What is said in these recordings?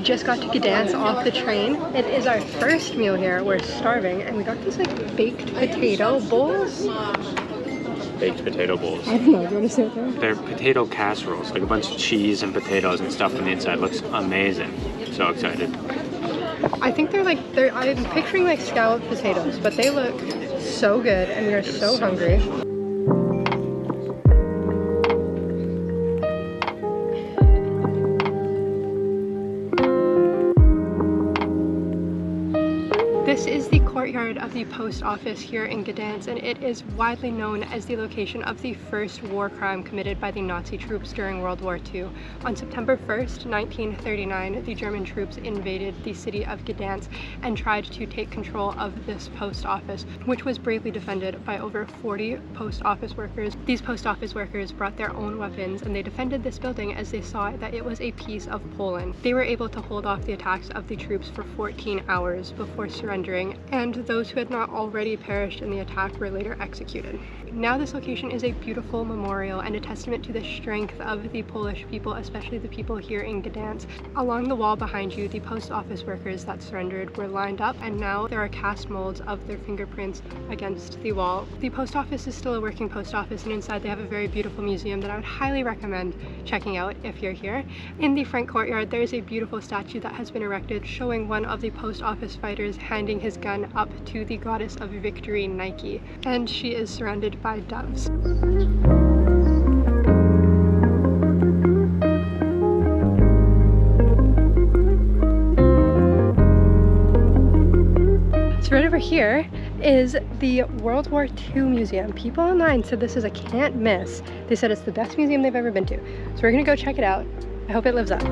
just got to Gdansk off the train. It is our first meal here. We're starving, and we got these like baked potato bowls. Baked potato bowls. I don't know, do you want to say that? They're potato casseroles, like a bunch of cheese and potatoes and stuff on the inside. Looks amazing. So excited. I think I'm picturing like scalloped potatoes, but they look so good, and we are so hungry. This is the courtyard of the post office here in Gdansk, and it is widely known as the location of the first war crime committed by the Nazi troops during World War II. On September 1st, 1939, the German troops invaded the city of Gdansk and tried to take control of this post office, which was bravely defended by over 40 post office workers. These post office workers brought their own weapons, and they defended this building as they saw that it was a piece of Poland. They were able to hold off the attacks of the troops for 14 hours before surrendering, and those who had not already perished in the attack were later executed. Now this location is a beautiful memorial and a testament to the strength of the Polish people, especially the people here in Gdansk. Along the wall behind you, the post office workers that surrendered were lined up, and now there are cast molds of their fingerprints against the wall. The post office is still a working post office, and inside they have a very beautiful museum that I would highly recommend checking out if you're here. In the front courtyard, there is a beautiful statue that has been erected showing one of the post office fighters handing his gun up to the goddess of victory, Nike, and she is surrounded by doves. So right over here is the World War II Museum. People online said this is a can't miss. They said it's the best museum they've ever been to. So we're gonna go check it out. I hope it lives up.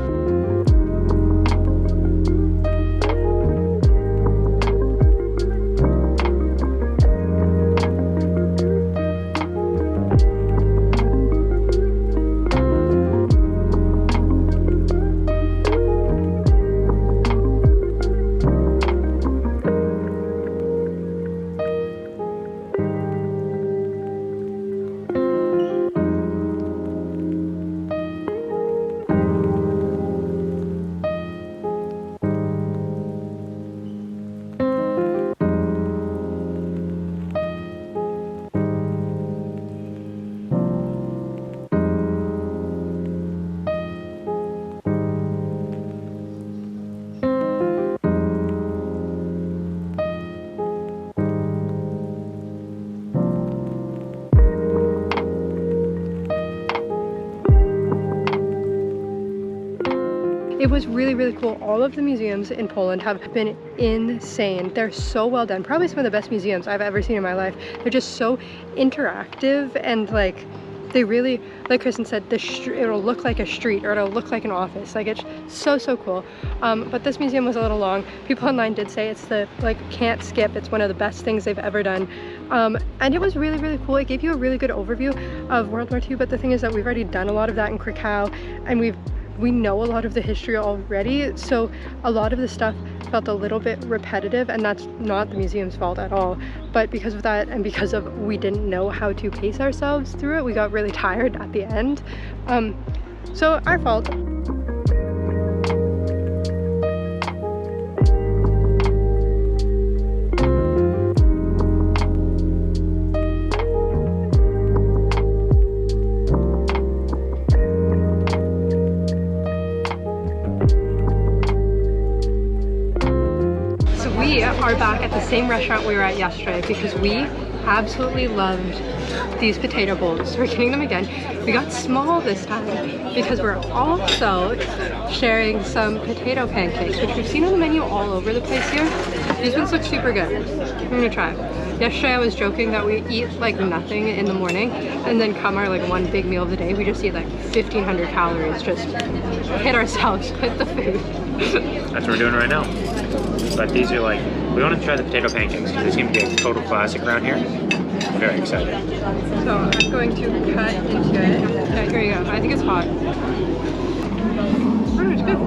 It was really, really cool. All of the museums in Poland have been insane. They're so well done. Probably some of the best museums I've ever seen in my life. They're just so interactive, and like they really, like Kristen said, it'll look like a street or it'll look like an office. Like it's so cool. But this museum was a little long. People online did say it's the like can't skip. It's one of the best things they've ever done. And it was really, really cool. It gave you a really good overview of World War II. But the thing is that we've already done a lot of that in Krakow, and we know a lot of the history already, so a lot of the stuff felt a little bit repetitive, and that's not the museum's fault at all. But because of that, and because of we didn't know how to pace ourselves through it, we got really tired at the end. So our fault. We are back at the same restaurant we were at yesterday because we absolutely loved these potato bowls. We're getting them again. We got small this time because we're also sharing some potato pancakes, which we've seen on the menu all over the place here. These ones look super good. I'm gonna try it. Yesterday I was joking that we eat like nothing in the morning, and then come our like one big meal of the day, we just eat like 1,500 calories, just hit ourselves with the food. That's what we're doing right now. But these are like, we want to try the potato pancakes because they seem to be a total classic around here. I'm very excited. So I'm going to cut into it. Okay, here you go. I think it's hot. Oh, it's good.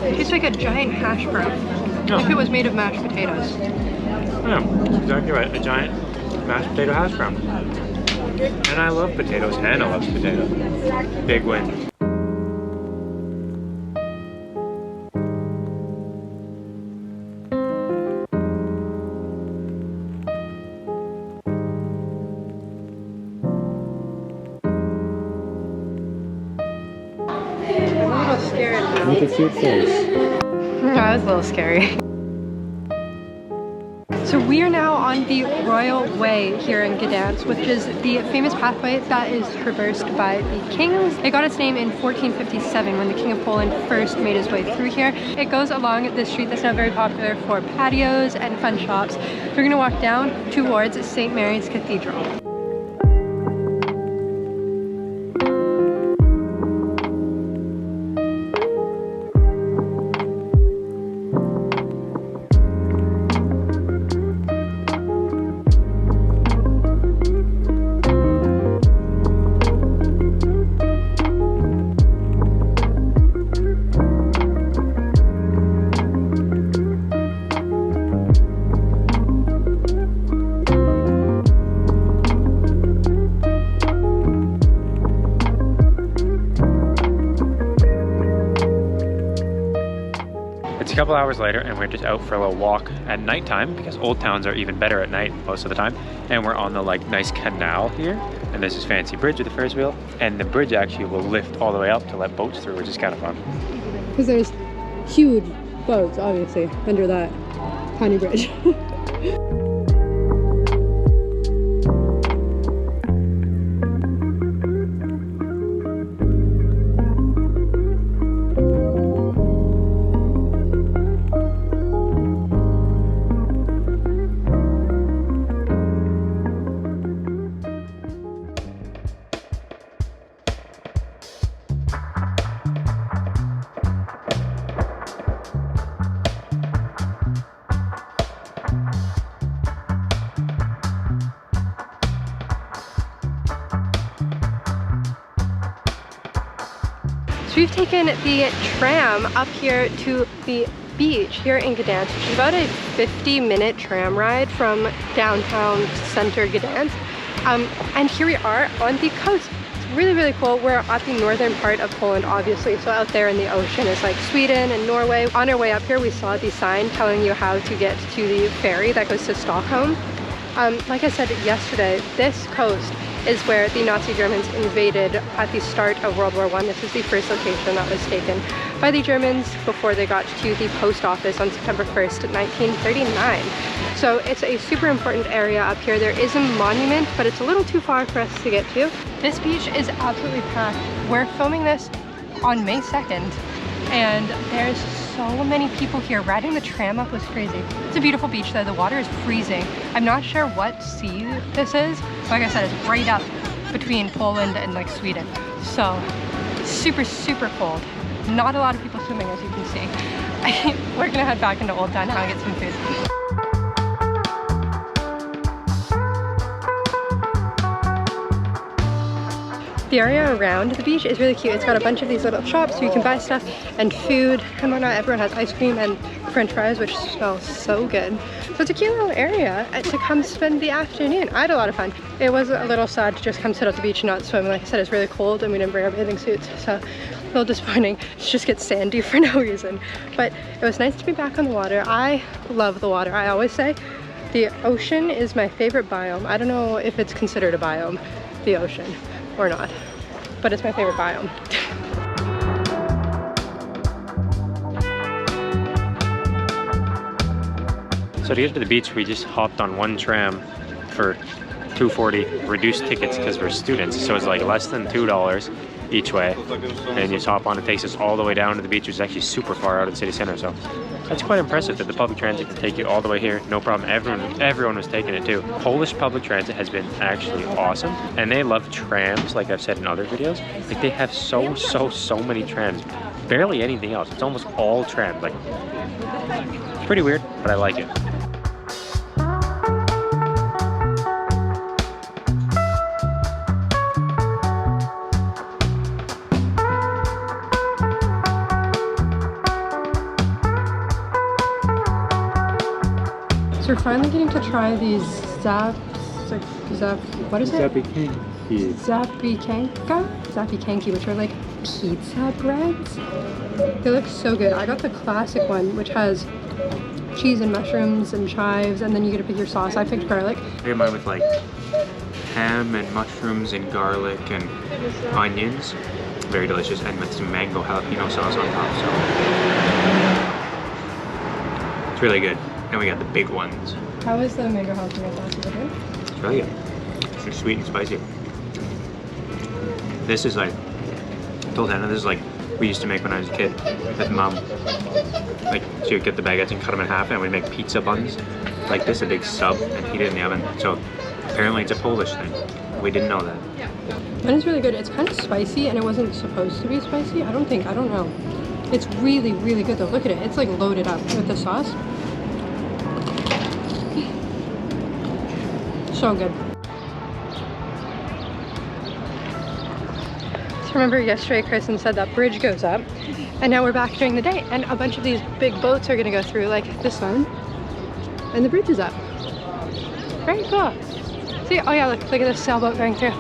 It tastes like a giant hash brown. Oh. If it was made of mashed potatoes. Yeah, exactly right. A giant mashed potato hash brown. And I love potatoes. Hannah loves potatoes. Big win. You can see its face. That was a little scary. So we are now on the Royal Way here in Gdansk, which is the famous pathway that is traversed by the kings. It got its name in 1457 when the King of Poland first made his way through here. It goes along this street that's now very popular for patios and fun shops. We're gonna walk down towards St. Mary's Cathedral. It's a couple hours later and we're just out for a little walk at nighttime because old towns are even better at night most of the time. And we're on the like nice canal here. And there's this fancy bridge with a Ferris wheel. And the bridge actually will lift all the way up to let boats through, which is kind of fun. Because there's huge boats, obviously, under that tiny bridge. So we've taken the tram up here to the beach here in Gdansk, which is about a 50-minute tram ride from downtown center Gdansk. And here we are on the coast. It's really, really cool. We're at the northern part of Poland, obviously. So out there in the ocean is like Sweden and Norway. On our way up here, we saw the sign telling you how to get to the ferry that goes to Stockholm. Like I said yesterday, this coast is where the Nazi Germans invaded at the start of World War I. This is the first location that was taken by the Germans before they got to the post office on September 1st, 1939. So it's a super important area up here. There is a monument, but it's a little too far for us to get to. This beach is absolutely packed. We're filming this on May 2nd, and there's so many people here. Riding the tram up was crazy. It's a beautiful beach though. The water is freezing. I'm not sure what sea this is. Like I said, it's right up between Poland and like Sweden. So super, super cold. Not a lot of people swimming, as you can see. We're gonna head back into Old Town now and get some food. The area around the beach is really cute. It's got a bunch of these little shops where you can buy stuff and food and whatnot. Everyone has ice cream and french fries, which smell so good. So it's a cute little area to come spend the afternoon. I had a lot of fun. It was a little sad to just come sit at the beach and not swim. Like I said, it's really cold and we didn't bring our bathing suits. So a little disappointing to just get sandy for no reason. But it was nice to be back on the water. I love the water. I always say the ocean is my favorite biome. I don't know if it's considered a biome, the ocean, or not, but it's my favorite biome. So to get to the beach, we just hopped on one tram for $2.40, reduced tickets because we're students, so it's like less than $2 each way. And you just hop on, it takes us all the way down to the beach, which is actually super far out of the city center. So that's quite impressive that the public transit can take you all the way here, no problem. Everyone was taking it too. Polish public transit has been actually awesome, and they love trams, like I've said in other videos. Like they have so many trams, barely anything else. It's almost all trams. Like, it's pretty weird, but I like it. So we're finally getting to try these what is it? Zapiekanki, which are like pizza breads. They look so good. I got the classic one, which has cheese and mushrooms and chives, and then you get to pick your sauce. I picked garlic. I got mine with like ham and mushrooms and garlic and onions. very delicious, and with some mango jalapeno sauce on top, so it's really good. And we got the big ones. How is the mango jalapeno sauce? Is it good? It's really good. It's sweet and spicy. This is like, I told Hannah, this is like we used to make when I was a kid with mom. Like, so you'd get the baguettes and cut them in half, and we'd make pizza buns like this, a big sub, and heat it in the oven. So apparently it's a Polish thing. We didn't know that. Mine is really good. It's kind of spicy, and it wasn't supposed to be spicy. I don't know. It's really, really good though. Look at it. It's like loaded up with the sauce. So good. So remember yesterday Kristen said that bridge goes up, and now we're back during the day, and a bunch of these big boats are gonna go through, like this one, and the bridge is up. Very cool. See, oh yeah, look at this sailboat going through.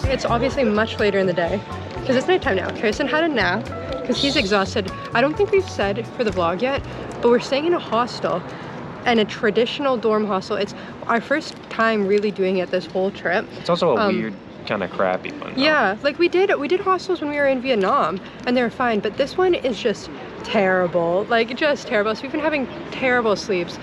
It's obviously much later in the day because it's nighttime now. Kirsten had a nap because he's exhausted. I don't think we've said for the vlog yet, but we're staying in a hostel, and a traditional dorm hostel. It's our first time really doing it this whole trip. It's also a weird, kind of crappy one. Yeah, like we did hostels when we were in Vietnam, and they were fine, but this one is just terrible, like just terrible. So we've been having terrible sleeps.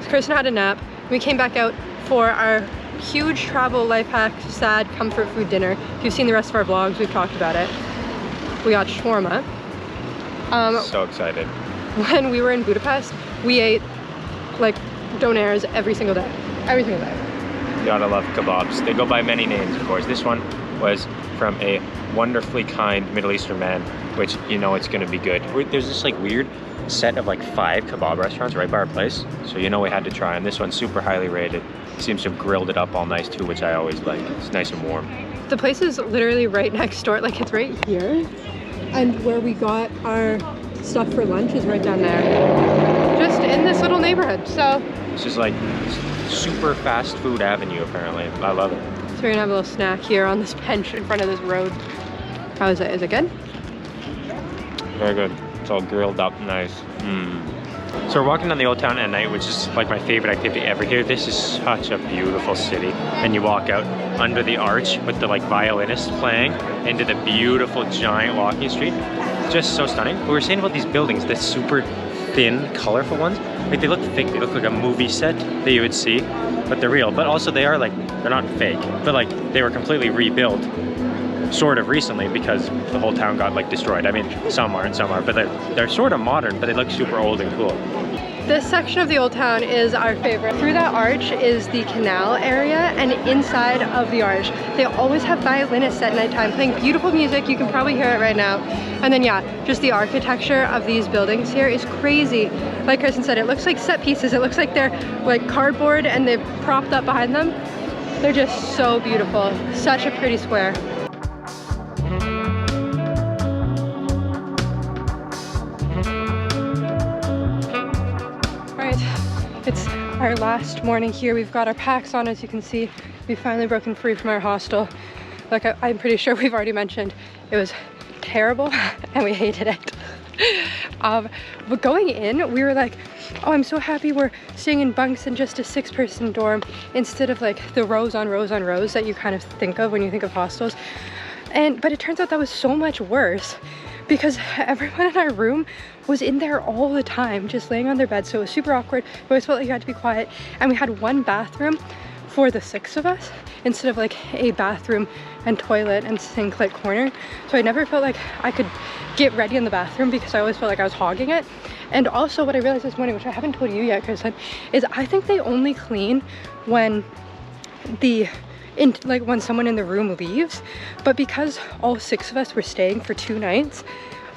So Kirsten had a nap. We came back out for our huge travel life hack, sad comfort food dinner. If you've seen the rest of our vlogs, we've talked about it. We got shawarma. So excited. When we were in Budapest, we ate like donairs every single day. Every single day. You gotta love kebabs. They go by many names, of course. This one was from a wonderfully kind Middle Eastern man, which you know it's gonna be good. There's this like weird set of like 5 kebab restaurants right by our place, so you know we had to try, and this one's super highly rated. Seems to have grilled it up all nice too, which I always like. It's nice and warm. The place is literally right next door, like it's right here, and where we got our stuff for lunch is right down there, just in this little neighborhood. So this is like super fast food avenue apparently. I love it. So we're gonna have a little snack here on this bench in front of this road. How is it? Is it good? Very good. It's all grilled up nice. So we're walking down the old town at night, which is like my favorite activity ever here. This is such a beautiful city. And you walk out under the arch with the like violinist playing into the beautiful giant walking street. Just so stunning. But we were saying about these buildings, the super thin, colorful ones. Like they look fake. They look like a movie set that you would see, but they're real. But also they are like, they're not fake, but like they were completely rebuilt sort of recently because the whole town got like destroyed. I mean, some are and some are, but they're sort of modern, but they look super old and cool. This section of the old town is our favorite. Through that arch is the canal area, and inside of the arch, they always have violinists at nighttime playing beautiful music. You can probably hear it right now. And then yeah, just the architecture of these buildings here is crazy. Like Kristen said, it looks like set pieces. It looks like they're like cardboard and they've propped up behind them. They're just so beautiful. Such a pretty square. It's our last morning here. We've got our packs on, as you can see. We've finally broken free from our hostel. Like I'm pretty sure we've already mentioned, it was terrible and we hated it. But going in, we were like, oh, I'm so happy we're staying in bunks in just a 6-person dorm instead of like the rows on rows on rows that you kind of think of when you think of hostels. But it turns out that was so much worse, because everyone in our room was in there all the time, just laying on their bed. So it was super awkward. We always felt like you had to be quiet. And we had one bathroom for the 6 of us instead of like a bathroom and toilet and sink like corner. So I never felt like I could get ready in the bathroom because I always felt like I was hogging it. And also what I realized this morning, which I haven't told you yet, Kristen, is I think they only clean when when someone in the room leaves. But because all 6 of us were staying for 2 nights,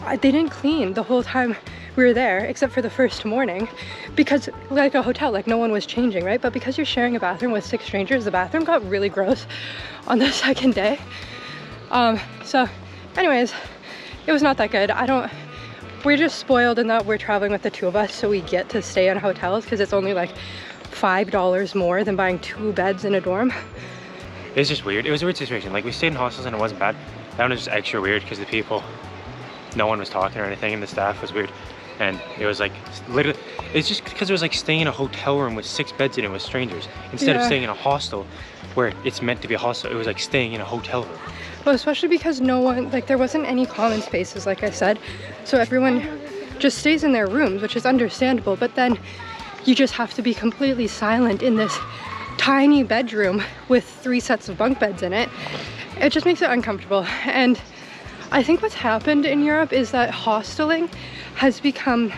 they didn't clean the whole time we were there, except for the first morning, because like a hotel, like no one was changing, right? But because you're sharing a bathroom with 6 strangers, the bathroom got really gross on the 2nd day. So anyways, it was not that good. We're just spoiled in that we're traveling with the 2 of us, so we get to stay in hotels because it's only like $5 more than buying 2 beds in a dorm. It's just weird. It was a weird situation. Like we stayed in hostels and it wasn't bad. That one was just extra weird because the people, no one was talking or anything, and the staff was weird. and it was like literally, it's just because it was like staying in a hotel room with 6 beds in it with strangers instead of staying in a hostel where it's meant to be a hostel. It was like staying in a hotel room. Well, especially because no one, like there wasn't any common spaces, like I said, so everyone just stays in their rooms, which is understandable, but then you just have to be completely silent in this tiny bedroom with 3 sets of bunk beds in it. It just makes it uncomfortable. And I think what's happened in Europe is that hosteling has become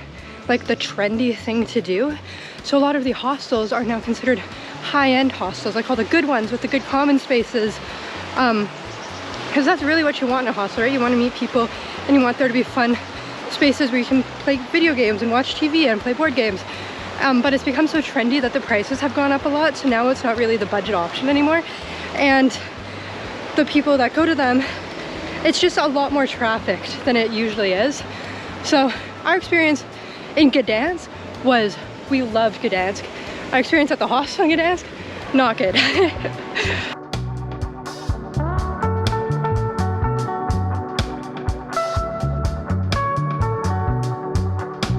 like the trendy thing to do. So a lot of the hostels are now considered high-end hostels, like all the good ones with the good common spaces, because that's really what you want in a hostel, right? You want to meet people and you want there to be fun spaces where you can play video games and watch TV and play board games. But it's become so trendy that the prices have gone up a lot, so now it's not really the budget option anymore. And the people that go to them, it's just a lot more trafficked than it usually is. So our experience in Gdansk was, we loved Gdansk. Our experience at the hostel in Gdansk, not good.